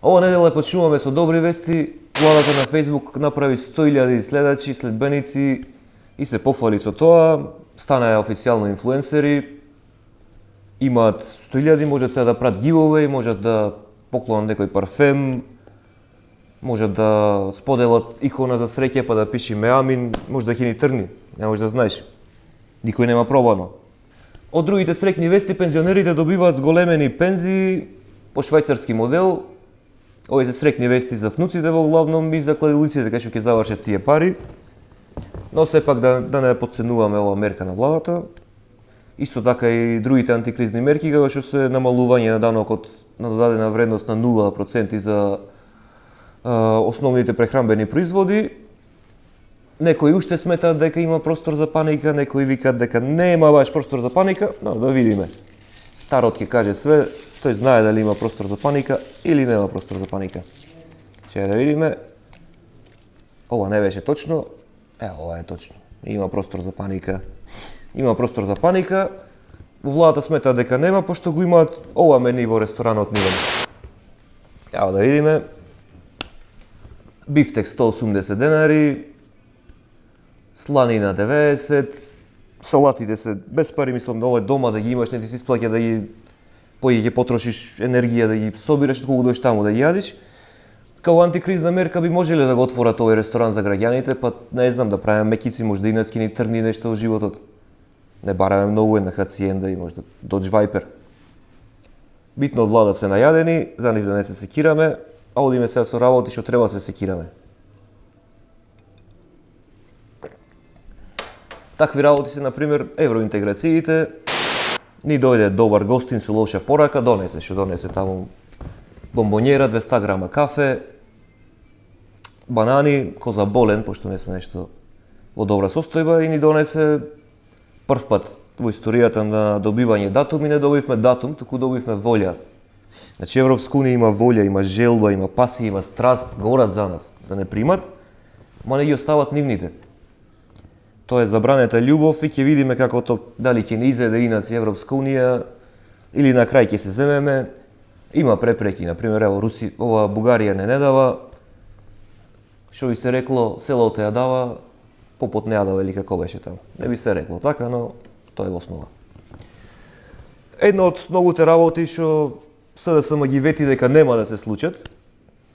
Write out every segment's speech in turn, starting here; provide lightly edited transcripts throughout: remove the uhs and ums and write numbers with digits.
Ова недела почнуваме со добри вести. Владата на Facebook направи 100.000 следачи, следбеници и се пофали со тоа. Станаа официјално инфлуенсери. Имаат 100.000, можат сега да прават giveaway, можат да поклонат некој парфем, можат да споделат икона за среќа па да пише ме амин, може да ќе ни тргни, не можеш да знаеш. Никој нема пробано. Од другите среќни вести, пензионерите добиваат зголемени пензии по швајцарски модел. Овие се среќни вести за внуците во главном и за кладилиците, кај што ќе завршат тие пари. Но сепак да не подценуваме ова мерка на владата. Исто така и другите антикризни мерки, како што се намалување на данокот на додадена вредност на 0% за основните прехранбени производи. Некои уште сметаат дека има простор за паника, некои викаат дека нема баш простор за паника, но да видиме. Тарот ќе каже све, тој знае дали има простор за паника или нема простор за паника. Ќе да видиме. Ова не беше точно. Ова е точно. Има простор за паника. Има простор за паника. Во владата сметаат дека нема, пошто го имаат ова мени во ресторанот нивен. Ево да видиме. Бифтек 180 денари, сланина 90, салатите се без пари, мислам да ова е дома да ги имаш, не ти се исплаќа да ги поиќе потрошиш енергија да ги собираш кога дојдеш таму да ги јадиш. Као антикризна мерка би можеле да го отворат овој ресторан за граѓаните, па не знам да правиме мекици, може да и нас ќе ни тргни нешто во животот. Не бараме многу една хациенда и може да Dodge Viper. Битно од влада се најадени, за нив да не се секираме, а одиме сега со работи што треба да се секираме. Такви работи се, например, евроинтеграциите. Ни дојде добар гостин со лоша порака, донесе таму бомбонјера, 200 грама кафе, банани, коза болен, пошто не сме нешто во добра состојба, и ни донесе прв пат во историјата на добивање датум, и не добивме датум, туку добивме волја. Значи Европска унија има волја, има желба, има пасија, има страст, горат за нас да не примат, ма не ги остават нивните. Тоа е забранета љубов и ќе видиме како дали ќе не изеде и нас Европска унија или на крај ќе се земеме. Има препреки, например, ево ова Бугарија не дава. Што би се рекло, селото ја дава, попот не ја дава или како беше таму. Не би се рекло така, но тоа е во основа. Една од многуте работи што СДСМ ги вети дека нема да се случат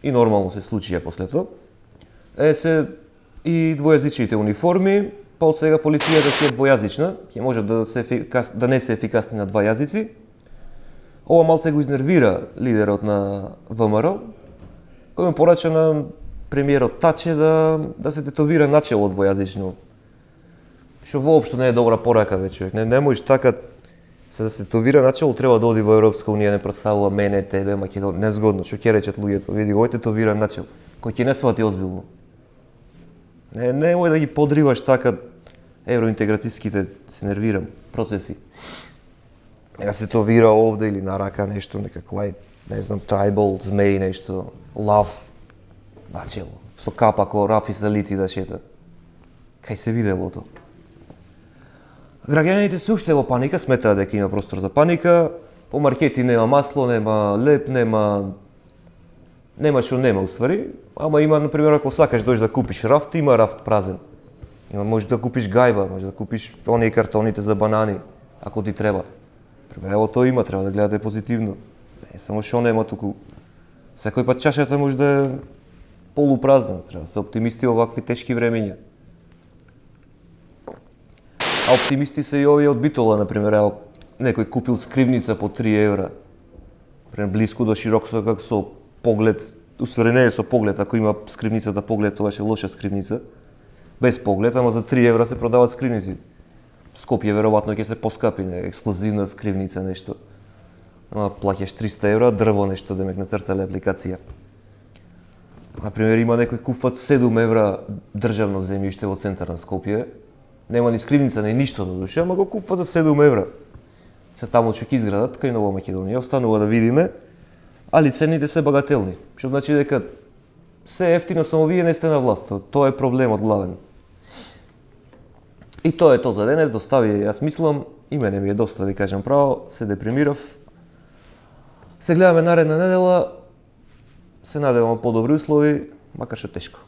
и нормално се случија после тоа, се и двојазичните униформи. Па од сега полицијата ќе е двојазична, ќе може да не се ефикасни на два јазици. Ова малце го изнервира лидерот на ВМРО, кој му порача на премиерот Таче да се тетовира начело двојазично. Што воопшто не е добра порака веќе, човек. Не можеш така да се тетовира начело, треба да оди во Европска унија, не представува мене, тебе, Македонија, незгодно, што ќе речат луѓето, види овој тетовира начело, кој ќе не свати озбилно. Немој да ги подриваш така евроинтеграцијските, се нервирам, процеси. Нека се тетовира овде или на рака нешто, некако, не знам, трайбал, змеј, нешто, лав, начело, со капа ко Рафи Салити да шета. Кај се видело тоа? Граѓаните се уште во паника, сметаат дека има простор за паника, по маркети нема масло, нема леп, нема што нема уствари, ама има, например, ако сакаш дојдеш да купиш рафт, има рафт празен. Можеш да купиш гајба, можеш да купиш оние картоните за банани, ако ти требат. Ево тоа има, треба да гледате позитивно. Не само што нема туку. Секој пат чашата може да е полупразна, треба да се оптимисти во вакви тешки времиња. А оптимисти се и овие од Битола, например, ево некој купил скривница по 3 евра. Например, блиску до Широксока со поглед, уствари не е со поглед, ако има скривницата поглед, тоа е лоша скривница. Без поглед, ама за 3 евра се продават скривници. Скопје веројатно ќе се поскапи, ексклузивна скривница нешто. Ама плаќаш 300 евра, дрво нешто демек нацртале апликација. Например, има некој купат 7 евра државно земјиште во центар на Скопје. Нема ни скривница, не ништо до душа, ама го купува за 7 евра. Се таму што ќе изградат, кај Нова Македонија, останува да видиме, али цените се багателни. Што значи дека се ефтино, само вие не сте на власт. Тоа е проблемот главен. И тоа е тоа за денес, достави, јас мислам, И мене ми е доста, да ви кажам право, се депримирав. Се гледаме наредна недела, се надевам подобри услови, макар што тешко.